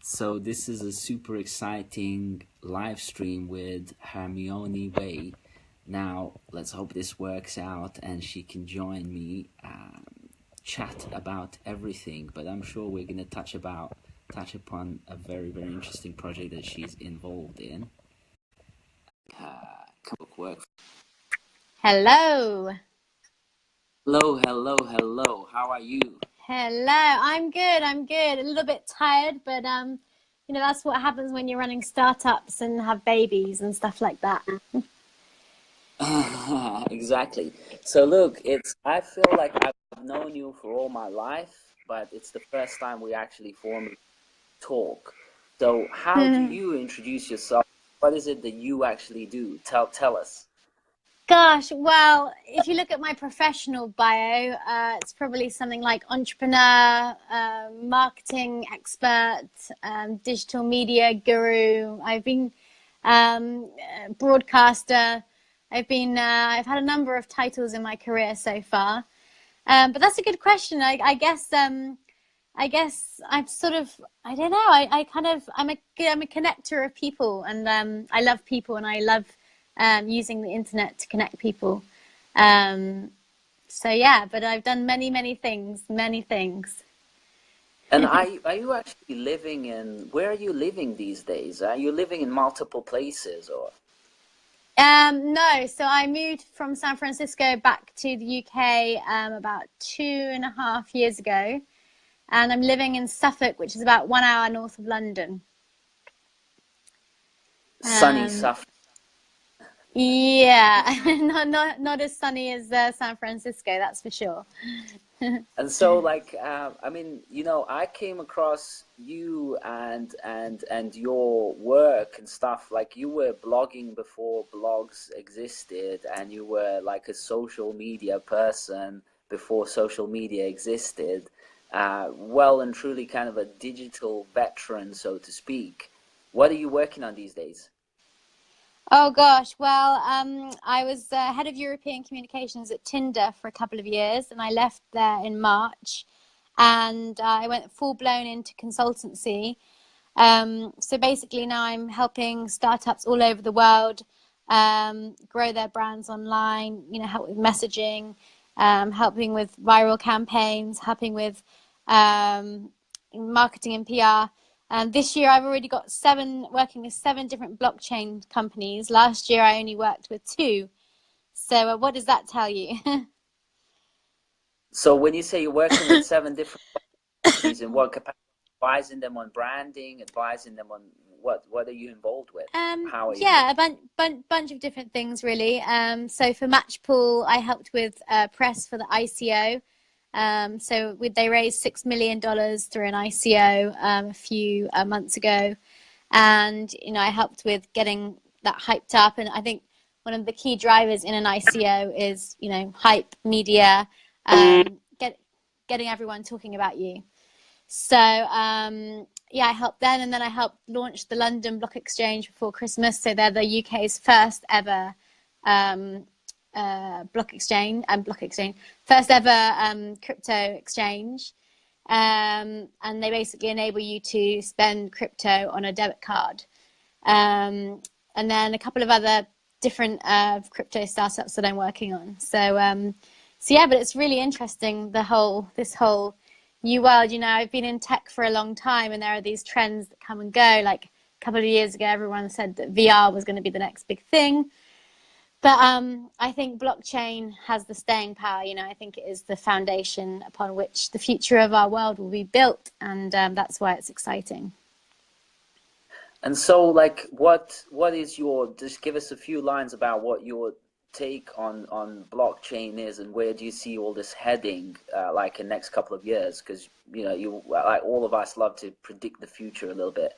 So this is a super exciting live stream with Hermione Way. Now, let's hope this works out and she can join me, chat about everything. But I'm sure we're going to touch upon a very, very interesting project that she's involved in. Work. Hello. Hello, hello, hello. How are you? Hello. I'm good. I'm good. A little bit tired, but that's what happens when you're running startups and have babies and stuff like that. Exactly. So look, I feel like I've known you for all my life, but it's the first time we actually formally talk. So how do you introduce yourself? What is it that you actually do? Tell us. Gosh, well, if you look at my professional bio, it's probably something like entrepreneur, marketing expert, digital media guru. I've been broadcaster. I've had a number of titles in my career so far. But that's a good question. I guess I'm sort of, I don't know. I'm a connector of people, and I love people, and I love using the internet to connect people. So yeah, but I've done many things. And are you actually living in, where are you living these days? Are you living in multiple places or? No, so I moved from San Francisco back to the UK about 2.5 years ago, and I'm living in Suffolk, which is about 1 hour north of London. Sunny Suffolk. Yeah, not as sunny as San Francisco, that's for sure. And so, like, I mean, I came across you and your work and stuff. Like, you were blogging before blogs existed, and you were like a social media person before social media existed. Well and truly kind of a digital veteran, so to speak. What are you working on these days? Oh gosh, well, I was head of European communications at Tinder for a couple of years, and I left there in March, and I went full blown into consultancy. So basically now I'm helping startups all over the world grow their brands online, help with messaging, helping with viral campaigns, helping with marketing and PR. This year I've already got working with 7 different blockchain companies. Last year I only worked with 2. So what does that tell you? So when you say you're working with 7 different companies, in what capacity? Advising them on branding, advising them on what are you involved with? How are you yeah, a bunch of different things really. So for Matchpool, I helped with press for the ICO. So they raised $6 million through an ICO a few months ago, and I helped with getting that hyped up. And I think one of the key drivers in an ICO is hype, media, getting everyone talking about you. So yeah, I helped then, and then I helped launch the London Block Exchange before Christmas. So they're the UK's first ever block exchange, first ever crypto exchange, and they basically enable you to spend crypto on a debit card, and then a couple of other different crypto startups that I'm working on. So yeah, but it's really interesting, this whole new world. I've been in tech for a long time, and there are these trends that come and go. Like a couple of years ago, everyone said that VR was going to be the next big thing. But I think blockchain has the staying power. I think it is the foundation upon which the future of our world will be built, and that's why it's exciting. And so, like, what is just give us a few lines about what your take on blockchain is, and where do you see all this heading, like in the next couple of years? Because you like all of us love to predict the future a little bit.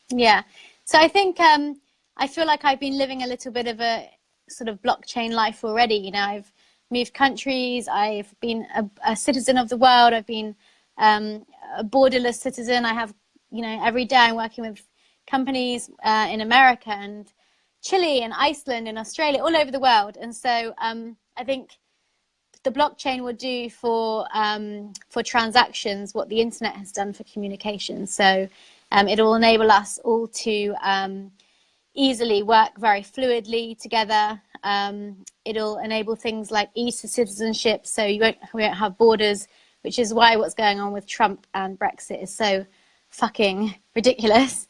Yeah, so I think I feel like I've been living a little bit of a sort of blockchain life already. I've moved countries, I've been a citizen of the world, I've been a borderless citizen. I have, every day I'm working with companies in America and Chile and Iceland and Australia, all over the world. And so I think the blockchain will do for transactions what the internet has done for communication. So It will enable us all to easily work very fluidly together. It'll enable things like e-citizenship, so we won't have borders, which is why what's going on with Trump and Brexit is so fucking ridiculous.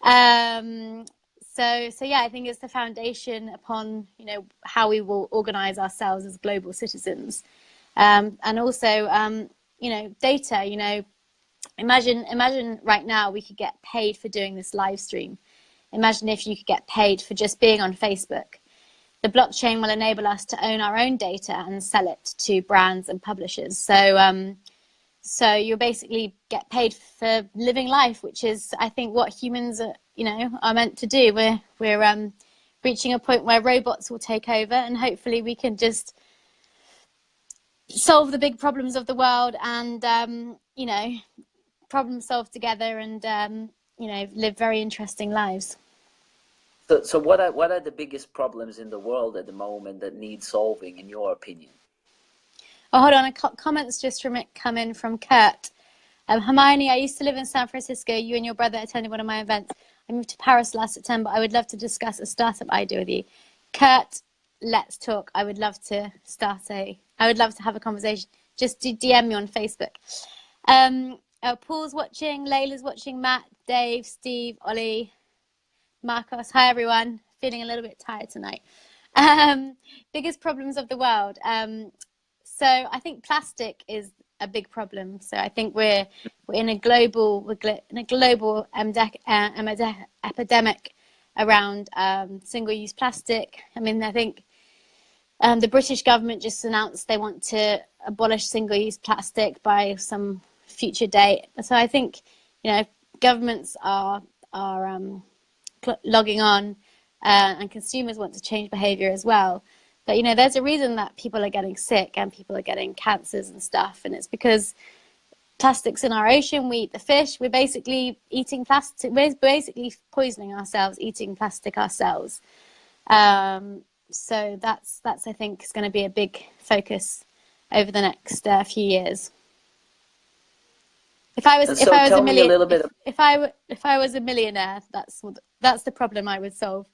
So yeah, I think it's the foundation upon, you know, how we will organize ourselves as global citizens. And also, you know, data, you know, imagine right now we could get paid for doing this live stream. Imagine if you could get paid for just being on Facebook. The blockchain will enable us to own our own data and sell it to brands and publishers. So you basically get paid for living life, which is, I think, what humans are, you know, are meant to do. We're reaching a point where robots will take over, and hopefully we can just solve the big problems of the world and, you know, problem solve together and, you know, live very interesting lives. So what are the biggest problems in the world at the moment that need solving, in your opinion? Oh, hold on. Comments just come in from Kurt. Hermione, I used to live in San Francisco. You and your brother attended one of my events. I moved to Paris last September. I would love to discuss a startup idea with you. Kurt, let's talk. I would love to have a conversation. Just DM me on Facebook. Paul's watching. Layla's watching. Matt, Dave, Steve, Ollie, Marcos. Hi, everyone. Feeling a little bit tired tonight. Biggest problems of the world. So I think plastic is a big problem. So I think we're in a global epidemic around single-use plastic. I mean, I think the British government just announced they want to abolish single-use plastic by some future date. So I think, you know, governments are logging on, and consumers want to change behavior as well. But, you know, there's a reason that people are getting sick and people are getting cancers and stuff. And it's because plastic's in our ocean. We eat the fish. We're basically eating plastic. We're basically poisoning ourselves, eating plastic ourselves. So that's I think is going to be a big focus over the next few years. If I was a millionaire, that's the problem I would solve.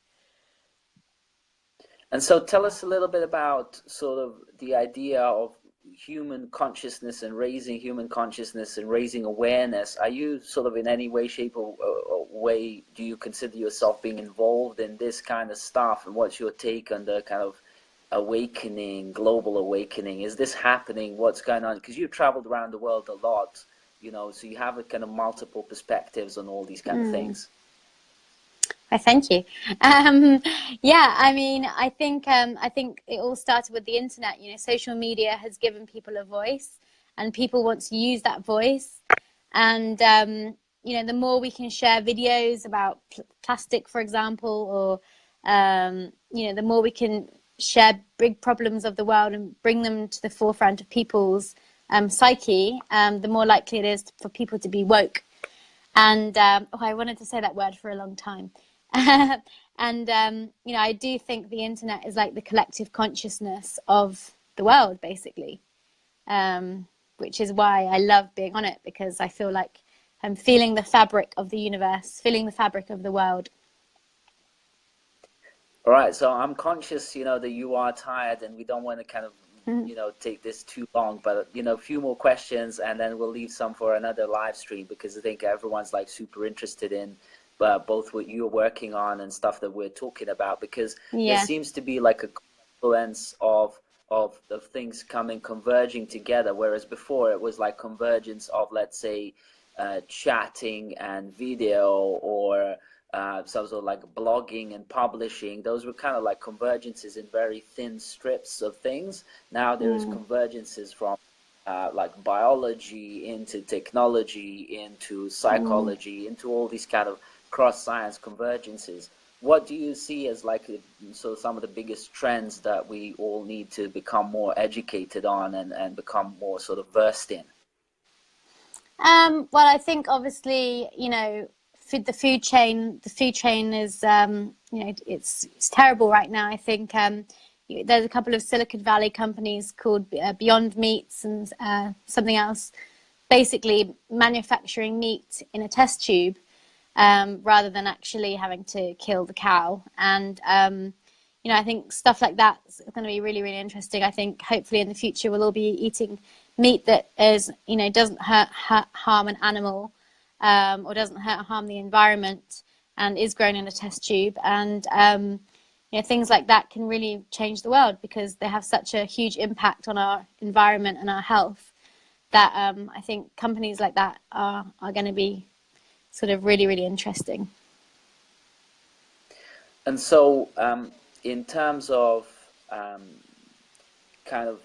And so tell us a little bit about sort of the idea of human consciousness and raising human consciousness and raising awareness. Are you sort of in any way, shape or way, do you consider yourself being involved in this kind of stuff? And what's your take on the kind of awakening, global awakening? Is this happening? What's going on? Because you've traveled around the world a lot, you know, so you have a kind of multiple perspectives on all these kind of things. Well, thank you. Yeah, I mean, I think it all started with the internet. You know, social media has given people a voice, and people want to use that voice. And you know, the more we can share videos about plastic, for example, or you know, the more we can share big problems of the world and bring them to the forefront of people's psyche, the more likely it is for people to be woke. And I wanted to say that word for a long time. And you know, I do think the internet is like the collective consciousness of the world, basically, which is why I love being on it, because I feel like I'm feeling the fabric of the universe, feeling the fabric of the world. All right, so I'm conscious, you know, that you are tired, and we don't want to kind of, you know, take this too long, but, you know, a few more questions, and then we'll leave some for another live stream, because I think everyone's like super interested in both what you're working on and stuff that we're talking about, because there seems to be like a confluence of things converging together, whereas before it was like convergence of, let's say, chatting and video, or some sort of like blogging and publishing. Those were kind of like convergences in very thin strips of things. Now there's convergences from like biology into technology, into psychology, into all these kind of cross-science convergences. What do you see as like some of the biggest trends that we all need to become more educated on and become more sort of versed in? Well, I think obviously, you know, the food chain is, you know, it's terrible right now. I think there's a couple of Silicon Valley companies called Beyond Meats and something else, basically manufacturing meat in a test tube. rather than actually having to kill the cow. And you know, I think stuff like that is going to be really, really interesting. I think hopefully in the future we'll all be eating meat that is, you know, doesn't harm an animal, or doesn't harm the environment, and is grown in a test tube. And you know, things like that can really change the world, because they have such a huge impact on our environment and our health, that I think companies like that are going to be sort of really, really interesting. And so, in terms of kind of,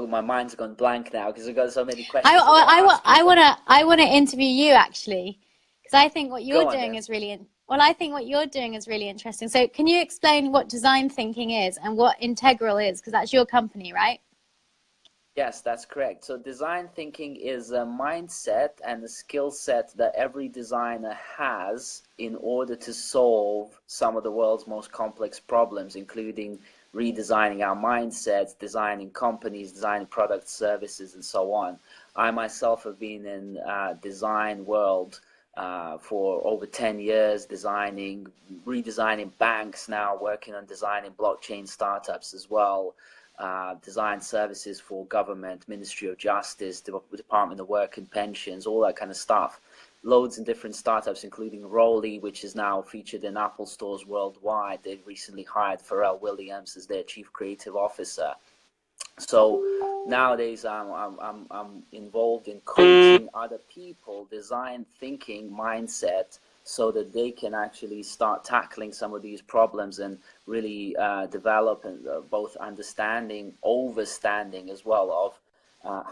my mind's gone blank now because I've got so many questions. I want to interview you, actually, because I think what you're doing is really I think what you're doing is really interesting. So can you explain what design thinking is and what Integral is? Because that's your company, right? Yes, that's correct. So design thinking is a mindset and a skill set that every designer has in order to solve some of the world's most complex problems, including redesigning our mindsets, designing companies, designing products, services, and so on. I myself have been in design world for over 10 years, redesigning banks now, working on designing blockchain startups as well, design services for government, Ministry of Justice, Department of Work and Pensions, all that kind of stuff. Loads of different startups, including Rolly, which is now featured in Apple stores worldwide. They've recently hired Pharrell Williams as their Chief Creative Officer. So nowadays I'm involved in coaching other people, design thinking mindset, so that they can actually start tackling some of these problems and really develop both understanding, overstanding as well of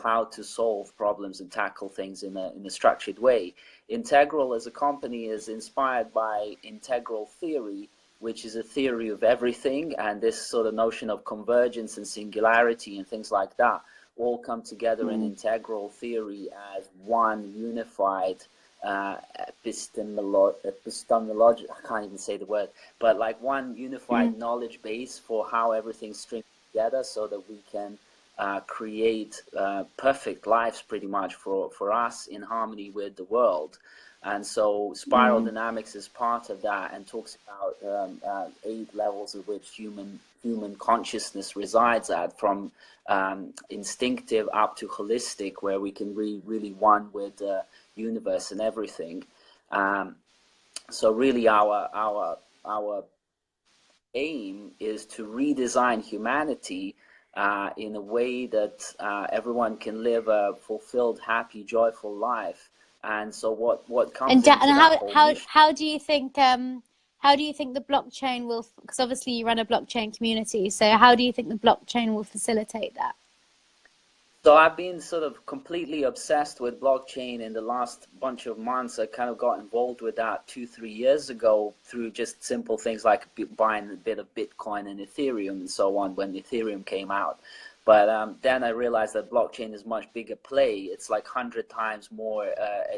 how to solve problems and tackle things in a structured way. Integral as a company is inspired by integral theory, which is a theory of everything, and this sort of notion of convergence and singularity and things like that all come together in integral theory as one unified epistemology, I can't even say the word, but like one unified knowledge base for how everything strings together, so that we can create perfect lives pretty much for us in harmony with the world. And so spiral dynamics is part of that, and talks about 8 levels of which human consciousness resides at, from instinctive up to holistic, where we can really one with the universe and everything. So really our aim is to redesign humanity in a way that everyone can live a fulfilled, happy, joyful life. And so what comes into that whole mission? How do you think the blockchain will, because obviously you run a blockchain community, so how do you think the blockchain will facilitate that? So I've been sort of completely obsessed with blockchain in the last bunch of months. I kind of got involved with that 2-3 years ago through just simple things like buying a bit of Bitcoin and Ethereum and so on when Ethereum came out. But then I realized that blockchain is much bigger play. It's like 100 times more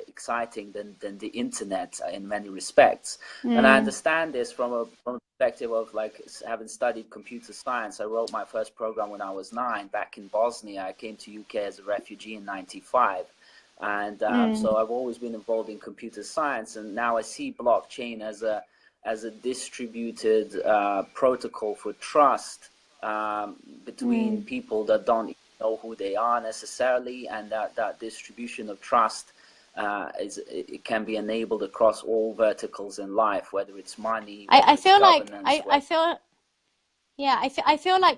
exciting than the internet in many respects. And I understand this from a perspective of like having studied computer science. I wrote my first program when I was 9 back in Bosnia. I came to UK as a refugee in '95. And so I've always been involved in computer science. And now I see blockchain as a distributed protocol for trust between people that don't know who they are necessarily, and that distribution of trust it can be enabled across all verticals in life, whether it's money, I feel like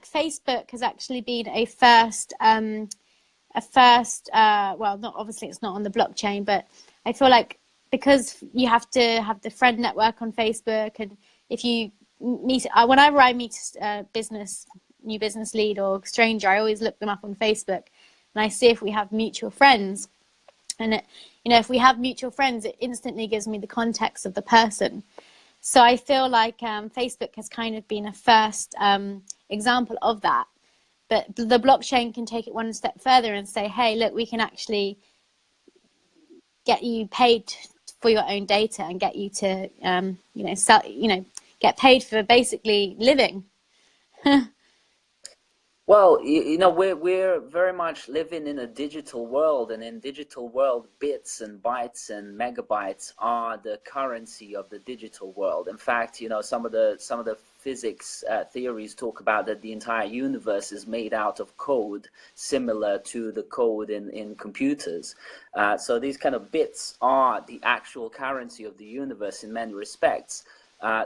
Facebook has actually been a first well, not obviously it's not on the blockchain, but I feel like because you have to have the friend network on Facebook, and if you whenever I meet a new business lead or stranger, I always look them up on Facebook and I see if we have mutual friends. And if we have mutual friends, it instantly gives me the context of the person. So I feel like Facebook has kind of been a first example of that. But the blockchain can take it one step further and say, hey, look, we can actually get you paid for your own data and get you to get paid for basically living. Well, you know, we're very much living in a digital world, and in digital world, bits and bytes and megabytes are the currency of the digital world. In fact, you know, some of the physics theories talk about that the entire universe is made out of code similar to the code in computers. So these kind of bits are the actual currency of the universe in many respects.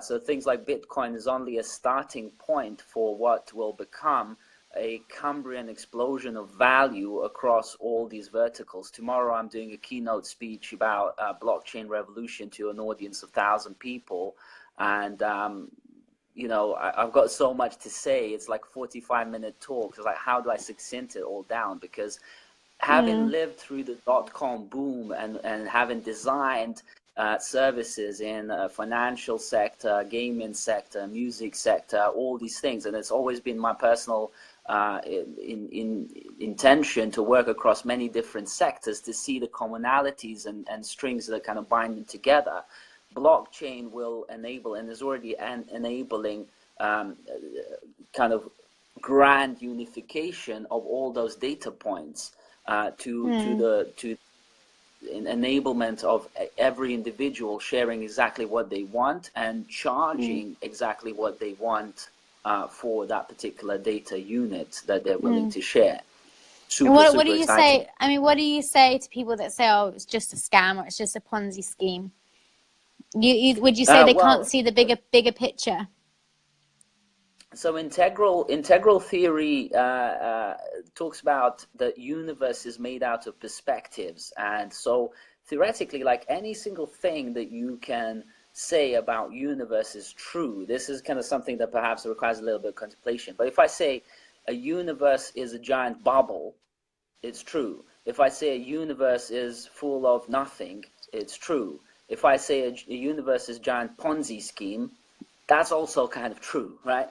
So things like Bitcoin is only a starting point for what will become a Cambrian explosion of value across all these verticals. Tomorrow I'm doing a keynote speech about blockchain revolution to an audience of 1,000 people. And, you know, I've got so much to say. It's like 45-minute talk. It's like, how do I succinct it all down? Because having lived through the dot-com boom and having designed services in financial sector, gaming sector, music sector, all these things, and it's always been my personal intention to work across many different sectors to see the commonalities and strings that kind of bind them together. Blockchain will enable, and is already enabling, kind of grand unification of all those data points to enablement of every individual sharing exactly what they want and charging exactly what they want for that particular data unit that they're willing to share. Super, what super do you exciting. say? I mean, what do you say to people that say, "Oh, it's just a scam or it's just a Ponzi scheme"? Would you say they can't Well, see the bigger picture? so integral theory talks about the universe is made out of perspectives, and so theoretically, like any single thing that you can say about universe is true. This is kind of something that perhaps requires a little bit of contemplation. But if I say a universe is a giant bubble, it's true. If I say a universe is full of nothing, it's true. If I say a universe is a giant Ponzi scheme, that's also kind of true, right?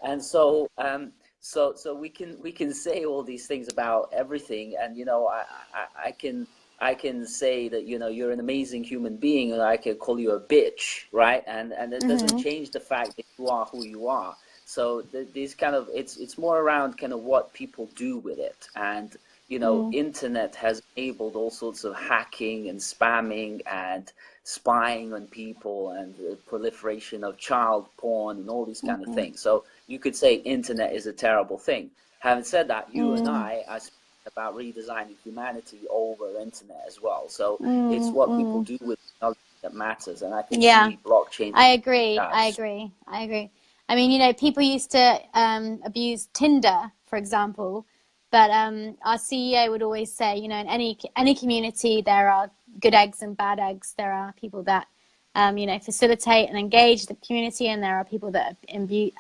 And so we can say all these things about everything, and you know, I can say that, you know, you're an amazing human being, and I can call you a bitch, right? And it doesn't change the fact that you are who you are. So these kind of, it's more around kind of what people do with it. And you know, internet has enabled all sorts of hacking and spamming and spying on people, and the proliferation of child porn and all these kind of things. So you could say internet is a terrible thing. Having said that, you and I are speaking about redesigning humanity over internet as well. So it's what people do with technology that matters, and I can see blockchain. I agree. does. I agree. I agree. I mean, you know, people used to abuse Tinder, for example, but our CEO would always say, you know, in any community, there are good eggs and bad eggs. There are people that, you know, facilitate and engage the community, and there are people that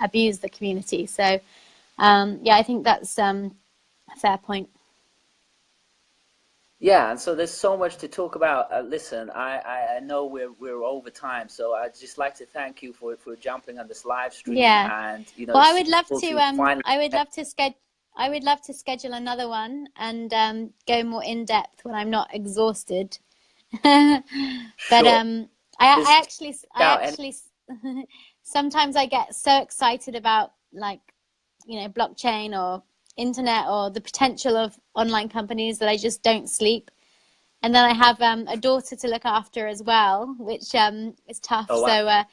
abuse the community. So, yeah, I think that's a fair point. Yeah, and so there's so much to talk about. Listen, I know we're over time, so I'd just like to thank you for jumping on this live stream. Yeah. And you know, Well, it's I would love cool to. finally. I would love to schedule another one and go more in depth when I'm not exhausted. But Sure. I Just actually out any. sometimes I get so excited about, like, you know, blockchain or internet or the potential of online companies that I just don't sleep. And then I have a daughter to look after as well, which is tough. Oh So wow.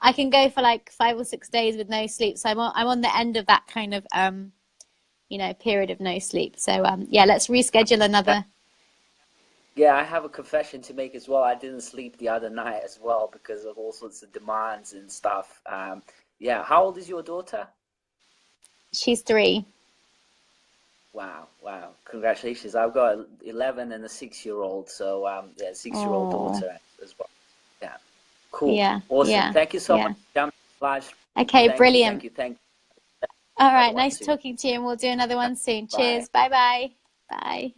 I can go for like 5 or 6 days with no sleep. So I'm on the end of that kind of you know, period of no sleep. So yeah, let's reschedule another. Yeah, I have a confession to make as well. I didn't sleep the other night as well because of all sorts of demands and stuff. Yeah, how old is your daughter? She's 3. Wow, wow. Congratulations. I've got 11 and a 6-year-old. So, yeah, 6-year-old Oh, daughter as well. Yeah, cool. yeah, Awesome. yeah, Thank you so much yeah. for jumping live stream. Okay, Thank you, thank brilliant. you, thank you. All Another right, one nice soon. talking to you, and we'll do another one soon. Bye. Cheers. Bye-bye. Bye.